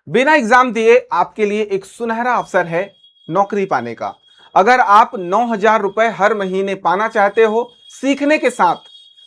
बिना एग्जाम दिए आपके लिए एक सुनहरा अवसर है नौकरी पाने का। अगर आप 9,000 रुपए हर महीने पाना चाहते हो सीखने के साथ,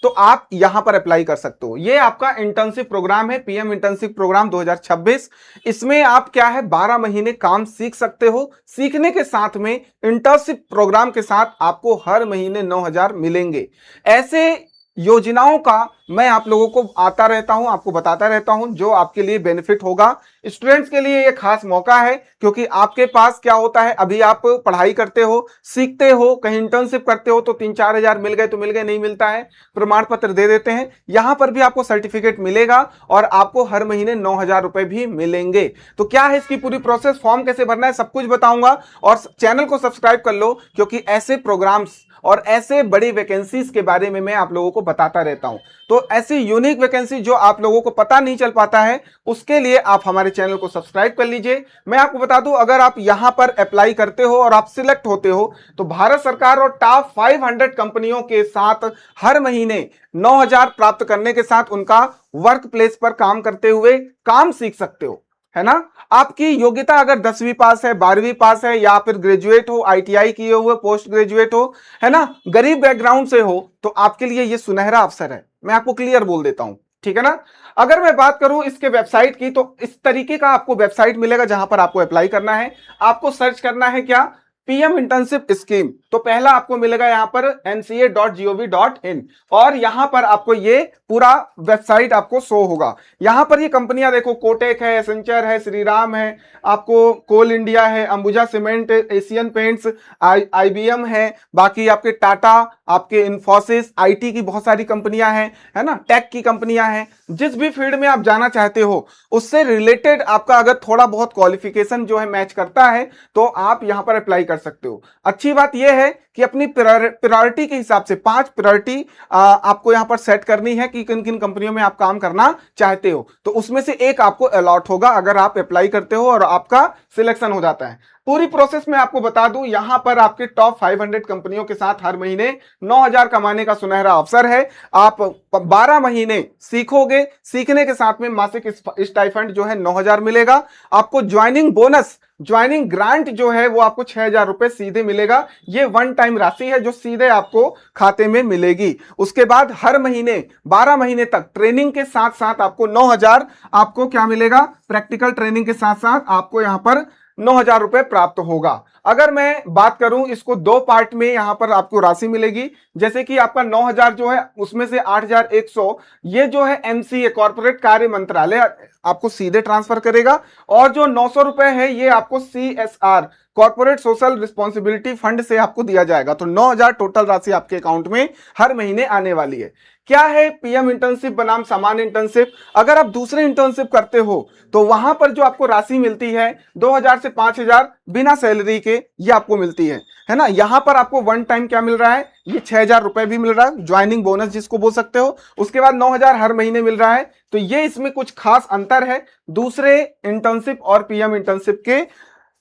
तो आप यहां पर अप्लाई कर सकते हो। ये आपका इंटर्नशिप प्रोग्राम है, पीएम इंटर्नशिप प्रोग्राम 2026। इसमें आप क्या है 12 महीने काम सीख सकते हो। सीखने के साथ में इंटर्नशिप प्रोग्राम के साथ आपको हर महीने 9,000 मिलेंगे। ऐसे योजनाओं का मैं आप लोगों को आता रहता हूं, आपको बताता रहता हूं, जो आपके लिए बेनिफिट होगा। स्टूडेंट्स के लिए यह खास मौका है, क्योंकि आपके पास क्या होता है, अभी आप पढ़ाई करते हो, सीखते हो, कहीं इंटर्नशिप करते हो तो 3-4 हजार मिल गए तो मिल गए, नहीं मिलता है प्रमाण पत्र दे देते हैं। यहां पर भी आपको सर्टिफिकेट मिलेगा और आपको हर महीने 9,000 रुपए भी मिलेंगे। तो क्या है इसकी पूरी प्रोसेस, फॉर्म कैसे भरना है, सब कुछ बताऊंगा। और चैनल को सब्सक्राइब कर लो, क्योंकि ऐसे प्रोग्राम्स और ऐसे बड़ी वैकेंसीज के बारे में मैं आप लोगों को बताता रहता हूं। तो ऐसी यूनिक वैकेंसी जो आप लोगों को पता नहीं चल पाता है, उसके लिए आप हमारे चैनल को सब्सक्राइब कर लीजिए। मैं आपको बता दूं, अगर आप यहां पर अप्लाई करते हो और आप सिलेक्ट होते हो, तो भारत सरकार और टॉप 500 कंपनियों के साथ हर महीने 9,000 प्राप्त करने के साथ उनका वर्क प्लेस पर काम करते हुए काम सीख सकते हो, है ना। आपकी योग्यता अगर 10वीं पास है, 12वीं पास है, या फिर ग्रेजुएट हो, आईटीआई किए हुए, पोस्ट ग्रेजुएट हो, है ना, गरीब बैकग्राउंड से हो, तो आपके लिए यह सुनहरा अवसर है। मैं आपको क्लियर बोल देता हूं, ठीक है ना। अगर मैं बात करूं इसके वेबसाइट की, तो इस तरीके का आपको वेबसाइट मिलेगा जहां पर आपको अप्लाई करना है। आपको सर्च करना है क्या, पीएम इंटर्नशिप स्कीम। तो पहला आपको मिलेगा यहां पर nca.gov.in, और यहां पर आपको ये पूरा वेबसाइट आपको शो होगा। यहां पर ये कंपनियां देखो, कोटेक है, एसेंचर है, श्रीराम है, आपको कोल इंडिया है, Ambuja cement, Asian paints, IBM है, बाकी आपके टाटा, आपके इन्फोसिस, आईटी की बहुत सारी कंपनियां हैं, है ना, टेक की कंपनियां हैं। जिस भी फील्ड में आप जाना चाहते हो उससे रिलेटेड आपका अगर थोड़ा बहुत क्वालिफिकेशन जो है मैच करता है, तो आप यहां पर अप्लाई कर सकते हो। अच्छी बात यह है कि अपनी प्रायोरिटी के हिसाब से 5 प्रायोरिटी आपको यहां पर सेट करनी है कि किन किन कंपनियों में आप काम करना चाहते हो, तो उसमें से एक आपको अलॉट होगा अगर आप अप्लाई करते हो और आपका सिलेक्शन हो जाता है। पूरी प्रोसेस में आपको बता दूं, यहां पर आपके टॉप 500 कंपनियों के साथ हर महीने 9,000 कमाने का सुनहरा अवसर है। आप 12 महीने सीखोगे, सीखने के साथ में मासिक स्टाइपेंड जो है 9,000 मिलेगा। आपको ज्वाइनिंग बोनस, ज्वाइनिंग ग्रांट जो है वो आपको 6,000 रुपए सीधे मिलेगा। ये वन टाइम राशि है जो सीधे आपको खाते में मिलेगी। उसके बाद हर महीने 12 महीने तक ट्रेनिंग के साथ साथ आपको 9,000 आपको क्या मिलेगा, प्रैक्टिकल ट्रेनिंग के साथ साथ आपको यहां पर 9,000 रुपए प्राप्त होगा। अगर मैं बात करूं, इसको 2 पार्ट में यहां पर आपको राशि मिलेगी। जैसे कि आपका 9,000 जो है उसमें से 8,100 ये जो है एमसीए कॉर्पोरेट कार्य मंत्रालय आपको सीधे ट्रांसफर करेगा, और जो 900 रुपए है ये आपको CSR corporate social responsibility fund से आपको दिया जाएगा। तो 9,000 टोटल राशि आपके अकाउंट में हर महीने आने वाली है। क्या है पीएम इंटर्नशिप बनाम सामान्य इंटर्नशिप। अगर आप दूसरे इंटर्नशिप करते हो तो वहां पर जो आपको राशि मिलती है 2,000 से 5,000 बिना सैलरी के ये आपको मिलती है ना। यहां पर आपको वन टाइम क्या मिल रहा है, ये 6,000 रुपए भी मिल रहा है, ज्वाइनिंग बोनस जिसको बोल सकते हो। उसके बाद 9,000 हर महीने मिल रहा है। तो ये इसमें कुछ खास अंतर है दूसरे इंटर्नशिप और पीएम इंटर्नशिप के।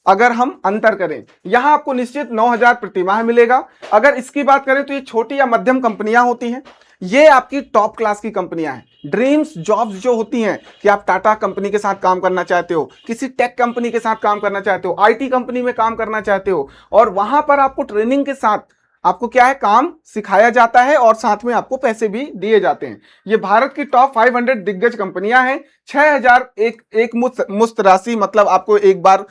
अगर हम अंतर करें, यहां आपको निश्चित 9,000 प्रति माह मिलेगा। अगर इसकी बात करें तो ये छोटी या मध्यम कंपनियां होती हैं, ये आपकी टॉप क्लास की कंपनियां हैं। ड्रीम्स जॉब्स जो होती हैं कि आप टाटा कंपनी के साथ काम करना चाहते हो, किसी टेक कंपनी के साथ काम करना चाहते हो, आईटी कंपनी में काम करना चाहते हो, और वहां पर आपको ट्रेनिंग के साथ आपको क्या है काम सिखाया जाता है और साथ में आपको पैसे भी दिए जाते हैं। ये भारत की टॉप 500 दिग्गज कंपनियां हैं। 6,000 एक मुश्त राशि, मतलब आपको एक बार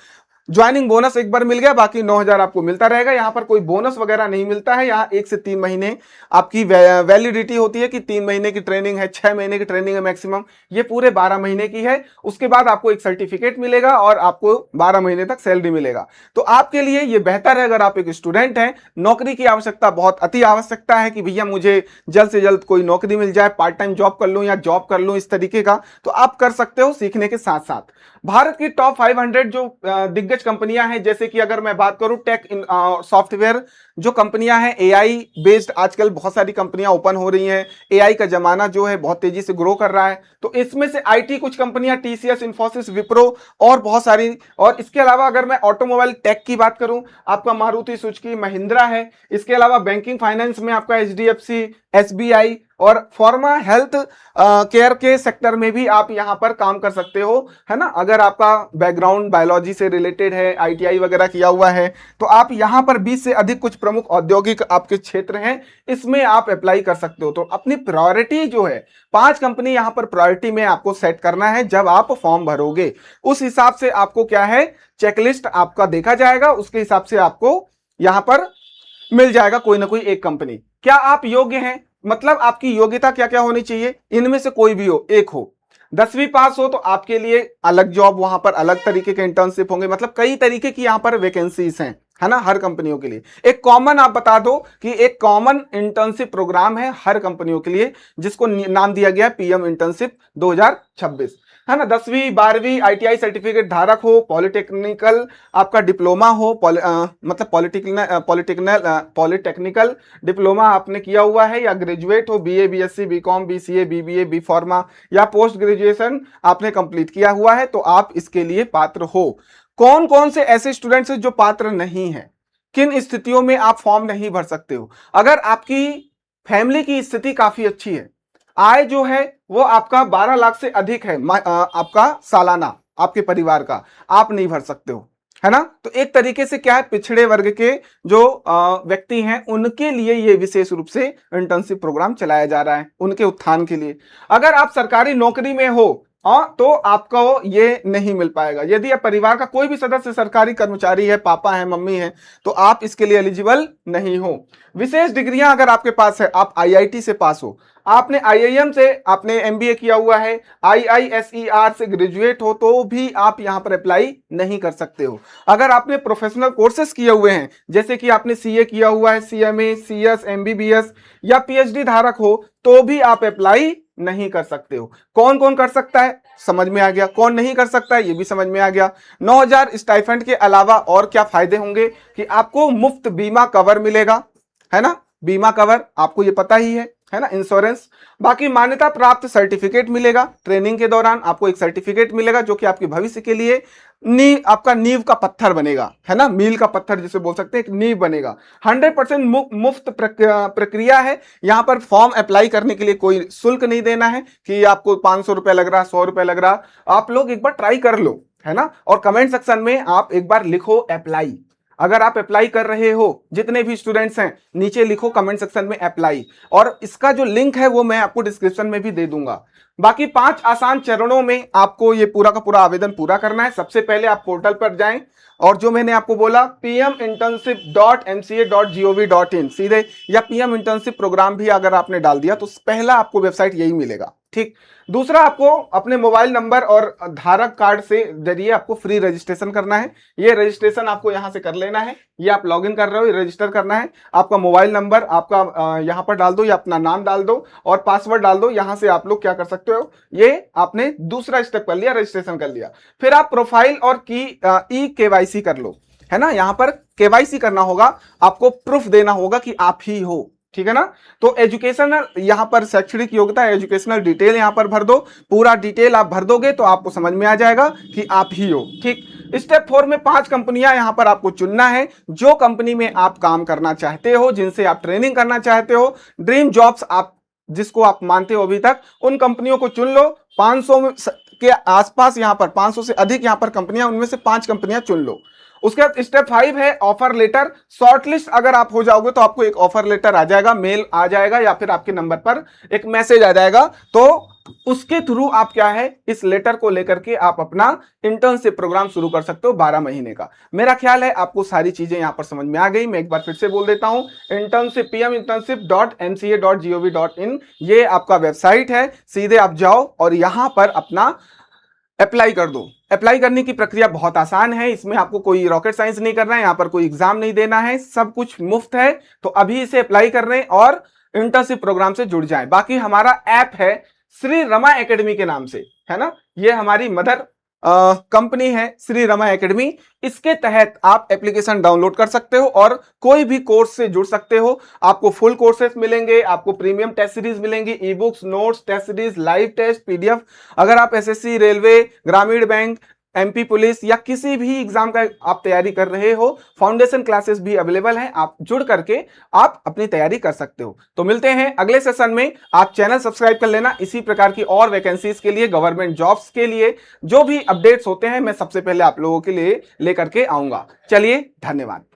ज्वाइनिंग बोनस एक बार मिल गया, बाकी 9,000 आपको मिलता रहेगा। यहां पर कोई बोनस वगैरह नहीं मिलता है। यहां 1 से 3 महीने आपकी वैलिडिटी होती है कि 3 महीने की ट्रेनिंग है, 6 महीने की ट्रेनिंग है मैक्सिमम, ये पूरे 12 महीने की है। उसके बाद आपको एक सर्टिफिकेट मिलेगा और आपको 12 महीने तक सैलरी मिलेगा। तो आपके लिए ये बेहतर है, अगर आप एक स्टूडेंट हैं, नौकरी की आवश्यकता बहुत अति आवश्यकता है कि भैया मुझे जल्द से जल्द कोई नौकरी मिल जाए, पार्ट टाइम जॉब कर लूं या जॉब कर लूं, इस तरीके का, तो आप कर सकते हो सीखने के साथ साथ। भारत की टॉप 500 जो दिग्गज कंपनियां हैं, जैसे कि अगर मैं बात करूं टेक सॉफ्टवेयर जो कंपनियां हैं एआई बेस्ड, आजकल बहुत सारी कंपनियां ओपन हो रही हैं, एआई का जमाना जो है बहुत तेजी से ग्रो कर रहा है, तो इसमें से आईटी कुछ कंपनियां टीसीएस, इंफोसिस, विप्रो और बहुत सारी। और इसके अलावा अगर मैं ऑटोमोबाइल टेक की बात करूं, आपका मारुति सुजुकी, महिंद्रा है। इसके अलावा बैंकिंग फाइनेंस में आपका एचडीएफसी, एसबीआई और फार्मा हेल्थ केयर के सेक्टर में भी आप यहां पर काम कर सकते हो, है ना। अगर आपका बैकग्राउंड बायोलॉजी से रिलेटेड है, आईटीआई वगैरह किया हुआ है, तो आप यहां पर 20 से अधिक कुछ प्रमुख औद्योगिक आपके क्षेत्र हैं, इसमें आप अप्लाई कर सकते हो। तो अपनी प्रायोरिटी जो है 5 कंपनी यहां पर प्रायोरिटी में आपको सेट करना है जब आप फॉर्म भरोगे। उस हिसाब से आपको क्या है, चेकलिस्ट आपका देखा जाएगा, उसके हिसाब से आपको यहां पर मिल जाएगा कोई ना कोई एक कंपनी। क्या आप योग्य हैं, मतलब आपकी योग्यता क्या क्या होनी चाहिए, इनमें से कोई भी हो, एक हो। 10वीं पास हो तो आपके लिए अलग जॉब, वहां पर अलग तरीके के इंटर्नशिप होंगे, मतलब कई तरीके की यहां पर वैकेंसीज हैं, है ना, हर कंपनियों के लिए। एक कॉमन आप बता दो कि एक कॉमन इंटर्नशिप प्रोग्राम है हर कंपनियों के लिए, जिसको नाम दिया गया पीएम इंटर्नशिप 2026, है ना। 10वीं 12वीं आईटीआई सर्टिफिकेट धारक हो, पॉलिटेक्निकल आपका डिप्लोमा हो, मतलब पॉलिटेक्निकल डिप्लोमा आपने किया हुआ है, या ग्रेजुएट हो, BA, BSc, BCom, BCA, BBA, B pharma या पोस्ट ग्रेजुएशन आपने कंप्लीट किया हुआ है, तो आप इसके लिए पात्र हो। कौन कौन से ऐसे स्टूडेंट्स हैं जो पात्र नहीं है, किन स्थितियों में आप फॉर्म नहीं भर सकते हो? अगर आपकी फैमिली की स्थिति काफी अच्छी है, आय जो है वो आपका 12 लाख से अधिक है, आपका सालाना आपके परिवार का, आप नहीं भर सकते हो, है ना। तो एक तरीके से क्या है, पिछड़े वर्ग के जो व्यक्ति हैं उनके लिए ये विशेष रूप से इंटर्नशिप प्रोग्राम चलाया जा रहा है, उनके उत्थान के लिए। अगर आप सरकारी नौकरी में हो तो आपको ये नहीं मिल पाएगा। यदि आप परिवार का कोई भी सदस्य सरकारी कर्मचारी है, पापा है, मम्मी है, तो आप इसके लिए एलिजिबल नहीं हो। विशेष डिग्रियां अगर आपके पास है, आप आईआईटी से पास हो, आपने आईआईएम से आपने एमबीए किया हुआ है, आईआईएसईआर से ग्रेजुएट हो, तो भी आप यहां पर अप्लाई नहीं कर सकते हो। अगर आपने प्रोफेशनल कोर्सेज किए हुए हैं, जैसे कि आपने सीए किया हुआ है, सीएमए, सीएस, एमबीबीएस या पीएचडी धारक हो, तो भी आप अप्लाई नहीं कर सकते हो। कौन कौन कर सकता है समझ में आ गया, कौन नहीं कर सकता है ये भी समझ में आ गया। 9000 स्टाइफंड के अलावा और क्या फायदे होंगे कि आपको मुफ्त बीमा कवर मिलेगा, है ना, बीमा कवर आपको ये पता ही है ना, इंश्योरेंस। बाकी मान्यता प्राप्त सर्टिफिकेट मिलेगा, ट्रेनिंग के दौरान आपको एक सर्टिफिकेट मिलेगा जो कि आपके भविष्य के लिए आपका नींव का पत्थर बनेगा, है ना, मील का पत्थर जिसे बोल सकते हैं, एक नींव बनेगा। 100% मुफ्त प्रक्रिया है। यहां पर फॉर्म अप्लाई करने के लिए कोई शुल्क नहीं देना है कि आपको 500 रुपए लग रहा, 100 रुपए लग रहा। आप लोग एक बार ट्राई कर लो, है ना, और कमेंट सेक्शन में आप एक बार लिखो अप्लाई। अगर आप अप्लाई कर रहे हो, जितने भी स्टूडेंट्स हैं, नीचे लिखो कमेंट सेक्शन में अप्लाई, और इसका जो लिंक है वो मैं आपको डिस्क्रिप्शन में भी दे दूंगा। बाकी 5 आसान चरणों में आपको ये पूरा का पूरा आवेदन पूरा करना है। सबसे पहले आप पोर्टल पर जाएं और जो मैंने आपको बोला pminternship.mca.gov.in सीधे, या पीएम इंटर्नशिप प्रोग्राम भी अगर आपने डाल दिया तो पहला आपको वेबसाइट यही मिलेगा, ठीक। दूसरा, आपको अपने मोबाइल नंबर और धारक कार्ड से जरिए आपको फ्री रजिस्ट्रेशन करना है। ये रजिस्ट्रेशन आपको यहां से कर लेना है, ये आप लॉगिन कर रहे हो, ये रजिस्टर करना है। आपका मोबाइल नंबर आपका यहां पर डाल दो, या अपना नाम डाल दो और पासवर्ड डाल दो। यहां से आप लोग क्या कर सकते हो, ये आपने दूसरा स्टेप कर लिया, रजिस्ट्रेशन कर लिया। फिर आप प्रोफाइल और ई केवाईसी कर लो, है ना। यहां पर केवाईसी करना होगा, आपको प्रूफ देना होगा कि आप ही हो, ठीक है ना। तो एजुकेशनल, यहां पर शैक्षणिक योग्यता, एजुकेशनल डिटेल यहां पर भर दो। पूरा डिटेल आप भर दोगे तो आपको समझ में आ जाएगा कि आप ही हो, ठीक। स्टेप 4 में 5 कंपनियां यहां पर आपको चुनना है, जो कंपनी में आप काम करना चाहते हो, जिनसे आप ट्रेनिंग करना चाहते हो, ड्रीम जॉब्स आप जिसको आप मानते हो अभी तक, उन कंपनियों को चुन लो। 500 के आसपास यहां पर, 500 से अधिक यहां पर कंपनियां, उनमें से 5 कंपनियां चुन लो। उसके बाद स्टेप 5 है ऑफर लेटर। शॉर्टलिस्ट अगर आप हो जाओगे तो आपको एक ऑफर लेटर आ जाएगा, मेल आ जाएगा, या फिर आपके नंबर पर एक मैसेज आ जाएगा। तो उसके थ्रू आप क्या है, इस लेटर को लेकर के आप अपना इंटर्नशिप प्रोग्राम शुरू कर सकते हो 12 महीने का। मेरा ख्याल है आपको सारी चीजें यहां पर समझ में आ गई। मैं एक बार फिर से बोल देता हूं, इंटर्नशिप pminternship.mca.gov.in ये आपका वेबसाइट है। सीधे आप जाओ और यहां पर अपना अप्लाई कर दो। अप्लाई करने की प्रक्रिया बहुत आसान है, इसमें आपको कोई रॉकेट साइंस नहीं करना है, यहां पर कोई एग्जाम नहीं देना है, सब कुछ मुफ्त है। तो अभी इसे अप्लाई कर रहे हैं और इंटर्नशिप प्रोग्राम से जुड़ जाएं। बाकी हमारा ऐप है श्री रमा एकेडमी के नाम से, है ना, ये हमारी मदर कंपनी है श्री रमा एकेडमी। इसके तहत आप एप्लीकेशन डाउनलोड कर सकते हो और कोई भी कोर्स से जुड़ सकते हो। आपको फुल कोर्सेस मिलेंगे, आपको प्रीमियम टेस्ट सीरीज मिलेंगी, e books, notes, test series, live test, PDF. अगर आप SSC, railway, Gramin bank, MP police या किसी भी एग्जाम का आप तैयारी कर रहे हो, फाउंडेशन क्लासेस भी अवेलेबल हैं। आप जुड़ करके आप अपनी तैयारी कर सकते हो। तो मिलते हैं अगले सेशन में। आप चैनल सब्सक्राइब कर लेना। इसी प्रकार की और वैकेंसीज के लिए, गवर्नमेंट जॉब्स के लिए जो भी अपडेट्स होते हैं मैं सबसे पहले आप लोगों के लिए लेकर के आऊंगा। चलिए, धन्यवाद।